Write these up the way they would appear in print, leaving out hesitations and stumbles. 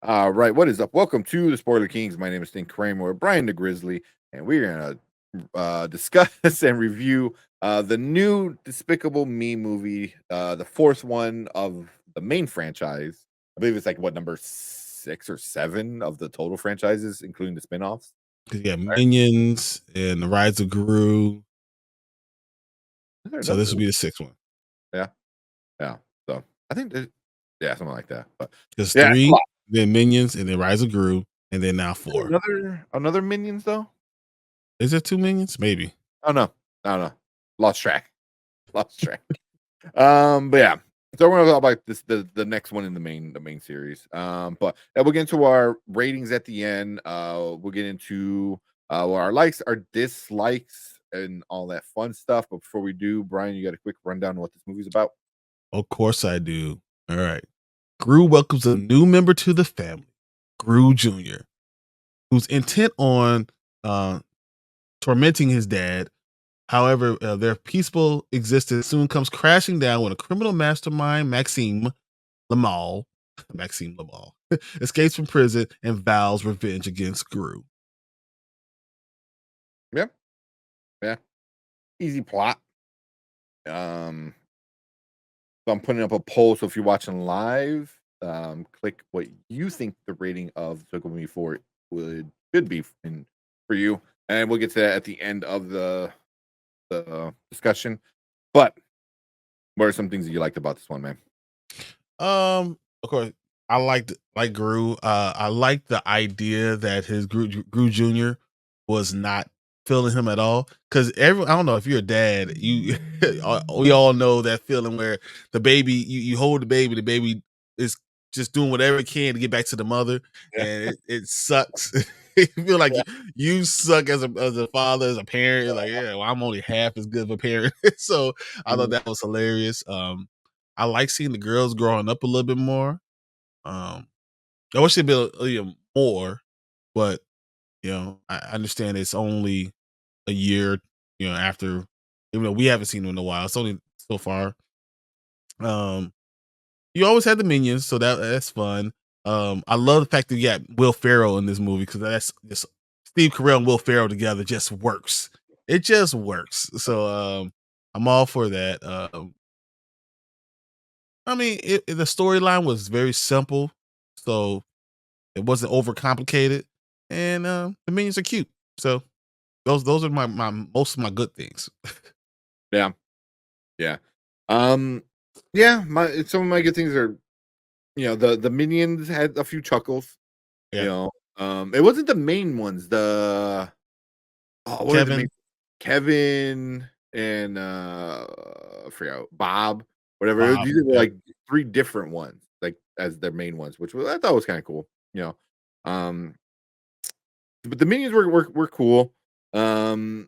All right, what is up? Welcome to the Spoiler Kings. My name is Stink Kramer, Brian the Grizzly, and we're gonna discuss and review the new Despicable Me movie, the fourth one of the main franchise. I believe it's like what number 6 or 7 of the total franchises, including the spinoffs. 'Cause you got Right? Minions and the Rise of Gru, Is there so another this will one? be the sixth one. Yeah, yeah. So I think yeah, something like that. But There's yeah, it's a 3, lot. then Minions, and then Rise of Gru, and then now Is there 4. another Minions though? Is there 2 Minions? Maybe. Oh no, I don't know. Lost track. Lost track. But yeah. So we're gonna talk about this the next one in the main series. But yeah, we'll get into our ratings at the end. We'll get into our likes, our dislikes, and all that fun stuff. But before we do, Brian, you got a quick rundown on what this movie's about? Of course I do. Alright. Gru welcomes a new member to the family, Gru Jr., who's intent on, uh, tormenting his dad. However, their peaceful existence soon comes crashing down when a criminal mastermind, Lamal Maxime Lamal, escapes from prison and vows revenge against Gru. Yeah, yeah. Easy plot. Um, so I'm putting up a poll. So if you're watching live, click what you think the rating of Took Me For should be for you, and we'll get to that at the end of the discussion. But what are some things that you liked about this one, man? Of course, I like Gru. I like the idea that his Gru Jr. was not feeling him at all. Cause I don't know if you're a dad, we all know that feeling where the baby, you hold the baby is just doing whatever it can to get back to the mother, Yeah, and it sucks. You feel like yeah, you suck as a father, as a parent. You're like, yeah, well, I'm only half as good of a parent. So I thought mhm, that was hilarious. I like seeing the girls growing up a little bit more. Um, I wish they'd be more, but I understand it's only a year, after, even though we haven't seen them in a while. It's only so far. Um, you always had the minions, so that's fun. I love the fact that you got Will Ferrell in this movie because that's just Steve Carell and Will Ferrell together just works. It just works. So I'm all for that. I mean, the storyline was very simple, so it wasn't overcomplicated, and the minions are cute. So those are my most of my good things. yeah, yeah. Um, yeah. Some of my good things are the minions had a few chuckles. You Yeah, know, it wasn't the main ones. What are the main Kevin, Kevin and I forgot Bob, whatever. Bob, These are yeah, like 3 different ones, like as their main ones, which I thought was kind of cool. You know, um, but the minions were cool. Um,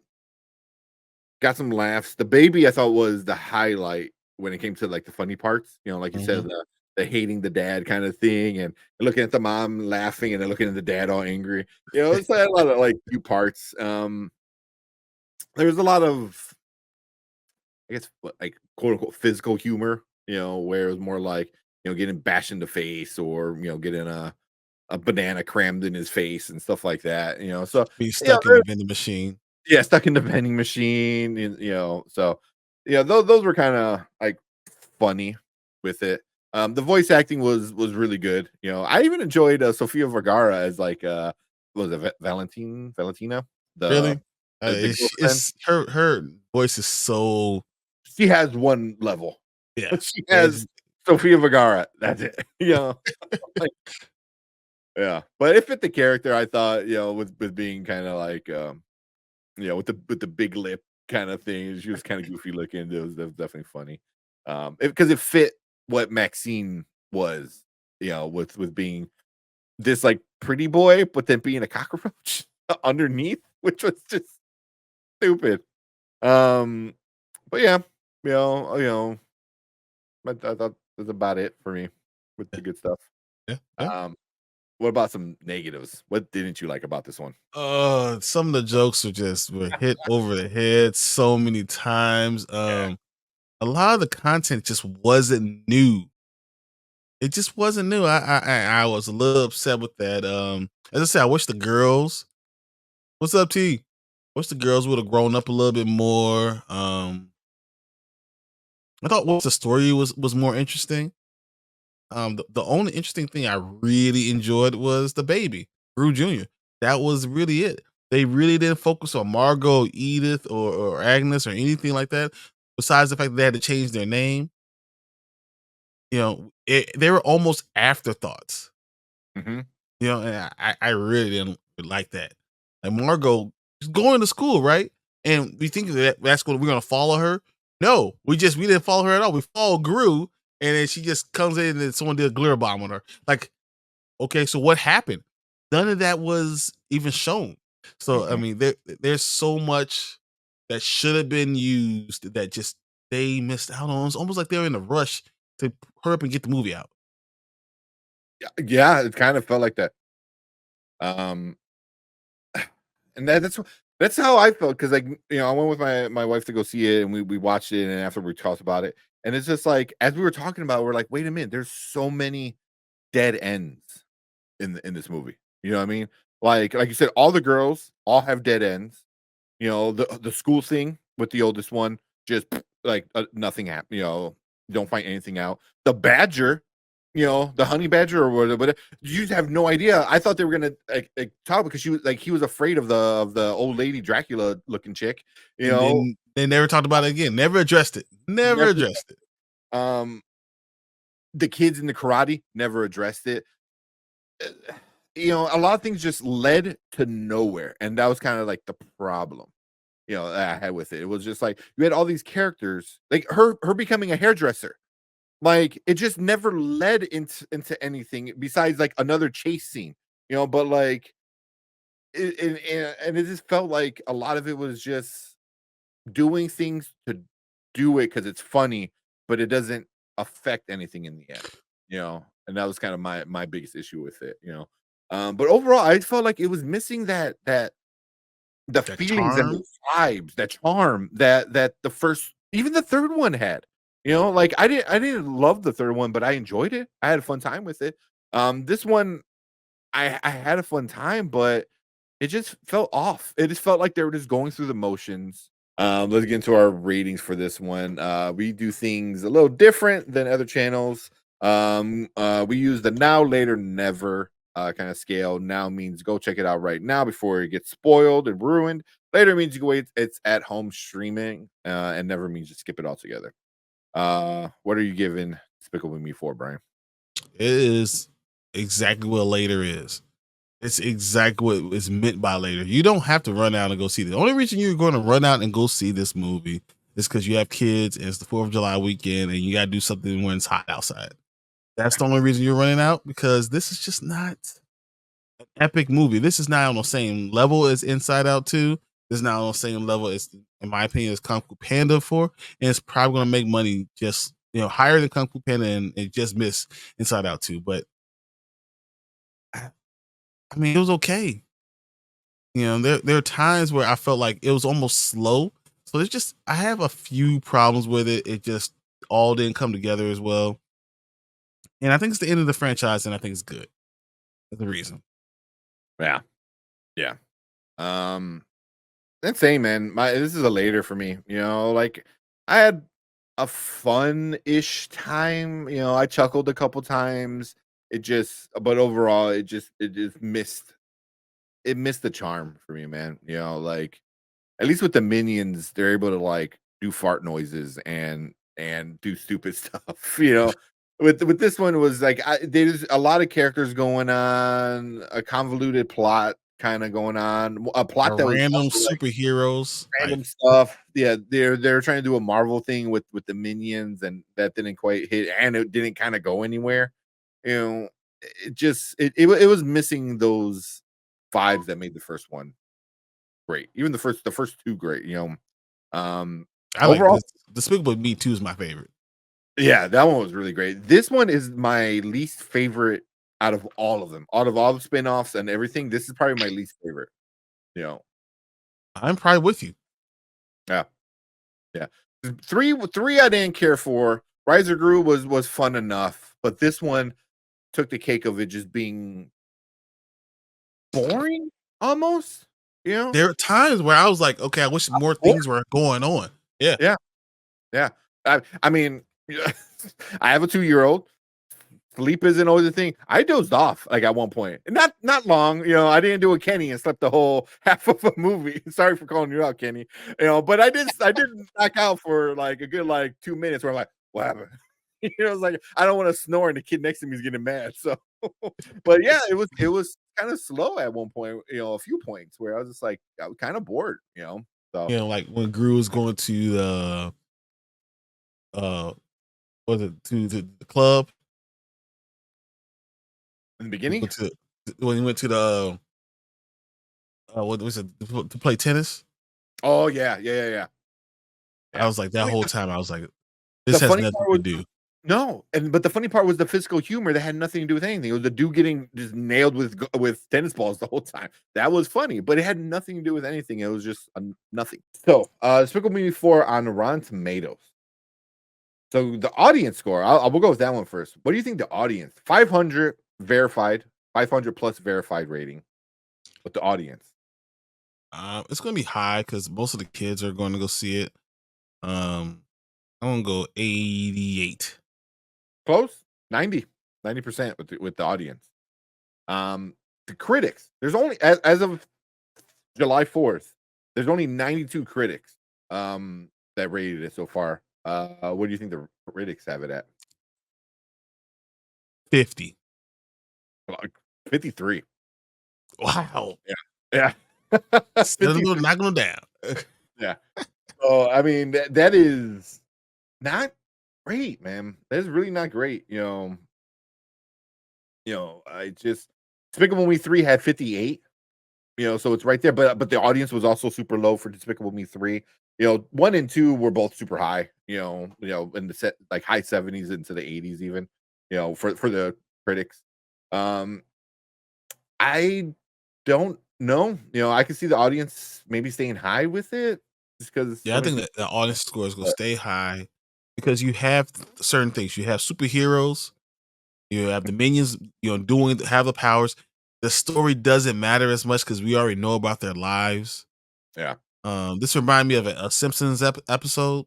got some laughs. The baby I thought was the highlight when it came to like the funny parts. Like you said, mhm. the hating the dad kind of thing, and looking at the mom laughing, and then looking at the dad all angry. It's like a lot of like cute parts. There was a lot of, I guess, like quote unquote physical humor. Where it was more like getting bashed in the face, or getting a banana crammed in his face and stuff like that. So Be yeah, stuck in the vending machine. yeah, stuck in the vending machine, and so yeah, those were kind of like funny with it. The voice acting was really good. I even enjoyed Sofia Vergara as like what was it Valentina, the Really, the girlfriend. it's her voice is so, She has one level. yeah, She yeah. has Sofia Vergara. That's it. Like, yeah, but it fit the character. I thought with being kind of like with the big lip kind of thing. She was kind of goofy looking. That was definitely funny. Because it fit what Maxine was, with being this like pretty boy, but then being a cockroach underneath, which was just stupid. Um, but yeah, I thought that's about it for me with Yeah, the good stuff. yeah, yeah. Um, what about some negatives? What didn't you like about this one? Some of the jokes were hit over the head so many times. Yeah, A lot of the content just wasn't new. It just wasn't new. I was a little upset with that. As I said, I wish the girls. What's up, T? Wish the girls would have grown up a little bit more. I thought once the story was more interesting. The only interesting thing I really enjoyed was the baby, Brew Jr. That was really it. They really didn't focus on Margot, Edith, or Agnes or anything like that. Besides the fact that they had to change their name, they were almost afterthoughts. Mhm. And I really didn't like that. Like Margot is going to school, right? And we think that that's what we're gonna follow her. No, we didn't follow her at all. We followed Gru, and then she just comes in and someone did a glitter bomb on her. Like, okay, so what happened? None of that was even shown. So I Mhm. mean, there's so much that should have been used that just they missed out on. It's almost like they were in a rush to hurry up and get the movie out. Yeah, it kind of felt like that. Um, and that's how I felt because like I went with my wife to go see it and we watched it and after we talked about it and it's just like as we were talking about it, we're like, wait a minute, there's so many dead ends in this movie. You know what I mean? Like you said, all the girls all have dead ends. The school thing with the oldest one, just like, nothing happened, don't find anything out. The badger, the honey badger or whatever, you just have no idea. I thought they were gonna, like, talk because she was like he was afraid of the old lady Dracula looking chick, you And know? then they never talked about it again. Never addressed it. Never Never addressed it. um, the kids in the karate, never addressed it. Uh, a lot of things just led to nowhere, and that was kinda like the problem. That I had with it. It was just like you had all these characters, like her becoming a hairdresser. Like it just never led into anything besides like another chase scene. But like and it just felt like a lot of it was just doing things to do it because it's funny, but it doesn't affect anything in the end. And that was kind of my biggest issue with it. But overall, I felt like it was missing that the That feelings and the charm. vibes, that charm that the first even the 3rd one had. Like, I didn't love the 3rd one, but I enjoyed it. I had a fun time with it. This one, I had a fun time, but it just felt off. It just felt like they were just going through the motions. Let's get into our ratings for this one. We do things a little different than other channels. We use the now, later, never kind of scale. Now means go check it out right now before it gets spoiled and ruined. Later means you can wait. It's at home streaming, and never means you skip it altogether. What are you giving Despicable Me for, Brian? It is exactly what later is. It's exactly what is meant by later. You don't have to run out and go see this. The only reason you're going to run out and go see this movie is because you have kids and it's the 4th of July weekend and you got to do something when it's hot outside. That's the only reason you're running out because this is just not an epic movie. This is not on the same level as Inside Out 2. This is not on the same level as, in my opinion, as Kung Fu Panda 4. And it's probably going to make money just, higher than Kung Fu Panda and it just missed Inside Out 2. But I, I mean, it was okay. There are times where I felt like it was almost slow. So there's just I have a few problems with it. It just all didn't come together as well. And I think it's the end of the franchise, and I think it's good. That's the reason. Yeah, yeah. Um, Insane, man. This is a later for me. Like I had a fun-ish time. I chuckled a couple times. But overall, it just missed the charm for me, man. Like at least with the minions, they're able to like do fart noises and do stupid stuff. With this one it was like there's a lot of characters going on, a convoluted plot kind of going on, a The plot that was random also like superheroes, like random stuff. Yeah, they're trying to do a Marvel thing with the minions, and that didn't quite hit, and it didn't kind of go anywhere. You know, it was missing those vibes that made the first one great. Even the first two great. Um, I like Overall, this. Despicable Me 2 is my favorite. yeah, that one was really great. This one is my least favorite out of all of them. Out of all the spin-offs and everything, this is probably my least favorite. You know, I'm probably with you. yeah. Yeah. Three I didn't care for. Riser Gru was fun enough. but this one took the cake of it just being boring almost, you know? There are times where I was like, "Okay, I wish more Bored. things were going on." Yeah. Yeah, yeah. I mean, I have a 2-year-old. Sleep isn't always a thing. I dozed off, like, at one point. Not long, I didn't do a Kenny and slept the whole half of a movie. Sorry for calling you out, Kenny. But I did knock out for, like, a good, like, 2 minutes where I'm like, "What happened?" It's like, I don't wanna snore and the kid next to me is getting mad, so but yeah, it was kinda slow at one point, a few points where I was just like, I was kinda bored, so Like when Gru was going to the uh was it to the club? in the He beginning. went to when he went to the what was it to play tennis? Oh, yeah, yeah, yeah, yeah, I yeah. was like that Wait, whole time I was like, this the has funny nothing part to was do. no, but the funny part was the physical humor that had nothing to do with anything. It was the dude getting just nailed with tennis balls the whole time. That was funny, but it had nothing to do with anything. It was just nothing. So, Despicable Me 4 on Rotten Tomatoes. So the audience score, we'll go with that one first. What do you think the audience? 500 verified, 500 plus verified rating. With the audience, It's gonna be high because most of the kids are going to go see it. Um, I'm gonna go 88. close 90% with the audience. Um, the critics. There's only as of July 4th, there's only 92 critics that rated it so far. What do you think the critics have it at? 50. Like 53. Wow. Yeah. Yeah. Still 53. not going down. Yeah. So I mean that is not great, man. That's really not great. I just Despicable Me 3 had 58. So it's right there, but the audience was also super low for Despicable Me 3. 1 and 2 were both super high, in the set like high 70s into the 80s even, for the critics. Um, I don't know. I can see the audience maybe staying high with it just because Yeah, so I many think people that the audience score is gonna but stay high because you have certain things. You have superheroes, you have the minions, doing have the powers. The story doesn't matter as much because we already know about their lives. yeah. This remind me of a Simpsons episode.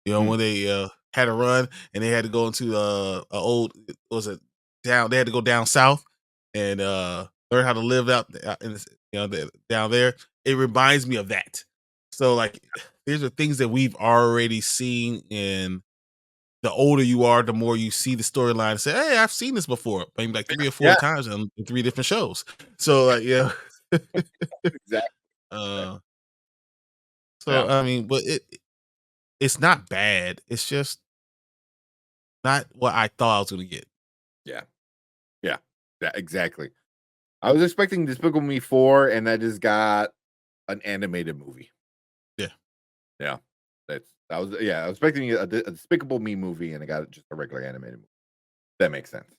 Mm, When they had a run and they had to go into a old was it down? They had to go down south and learn how to live out in down there. It reminds me of that. So like, these are things that we've already seen. In the older you are, the more you see the storyline and say, "Hey, I've seen this before," maybe like 3 or 4 yeah, times in 3 different shows. So like, yeah. exactly. uh, so Yeah. I mean, but it's not bad. It's just not what I thought I was gonna get. Yeah. Yeah. Yeah, exactly. I was expecting Despicable Me 4 and I just got an animated movie. Yeah. Yeah. I was expecting a Despicable Me movie and I got just a regular animated movie. That makes sense.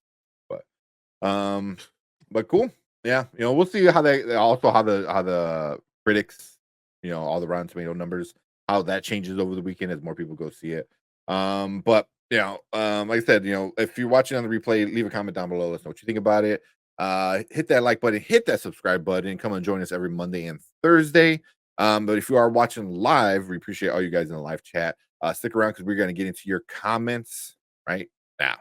But um but cool. Yeah, we'll see how the critics, all the Rotten Tomato numbers, how that changes over the weekend as more people go see it. But like I said, if you're watching on the replay, leave a comment down below. Let us know what you think about it. Hit that like button, hit that subscribe button, and come and join us every Monday and Thursday. But if you are watching live, we appreciate all you guys in the live chat. Stick around because we're going to get into your comments right now.